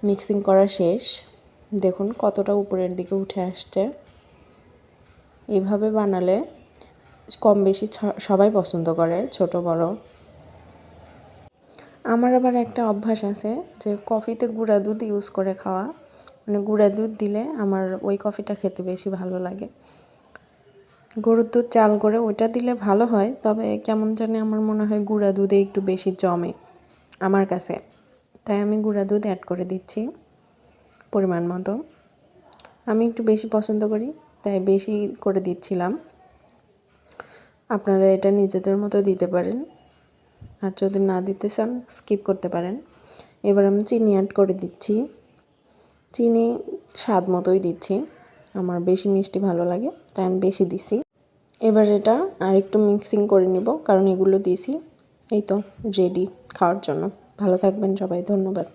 Mixing করা শেষ। দেখুন কতটা উপরের দিকে উঠে আসছে। এইভাবে বানালে কম বেশি সবাই পছন্দ করে, ছোট বড়। আমার আবার একটা অভ্যাস আছে যে কফিতে গুঁড়া দুধ ইউজ করে খাওয়া, মানে গুঁড়া দুধ দিলে আমার ওই কফিটা খেতে বেশি ভালো লাগে। গরুর দুধ চাল করে ওইটা দিলে ভালো হয়, তবে কেমন জানি আমার মনে হয় গুঁড়া দুধে একটু বেশি জমে আমার কাছে, তাই আমি গুঁড়া দুধ অ্যাড করে দিচ্ছি পরিমাণ মতো। আমি একটু বেশি পছন্দ করি তাই বেশি করে দিচ্ছিলাম। আপনারা এটা নিজেদের মতো দিতে পারেন, আর যদি না দিতে চান স্কিপ করতে পারেন। এবার আমি চিনি অ্যাড করে দিচ্ছি। চিনি স্বাদ মতোই দিচ্ছি, আমার বেশি মিষ্টি ভালো লাগে তাই আমি বেশি দিছি। এবার এটা আর একটু মিক্সিং করে নিব, কারণ এগুলো দিয়েছি। এই তো রেডি খাওয়ার জন্য। ভালো থাকবেন সবাই, ধন্যবাদ।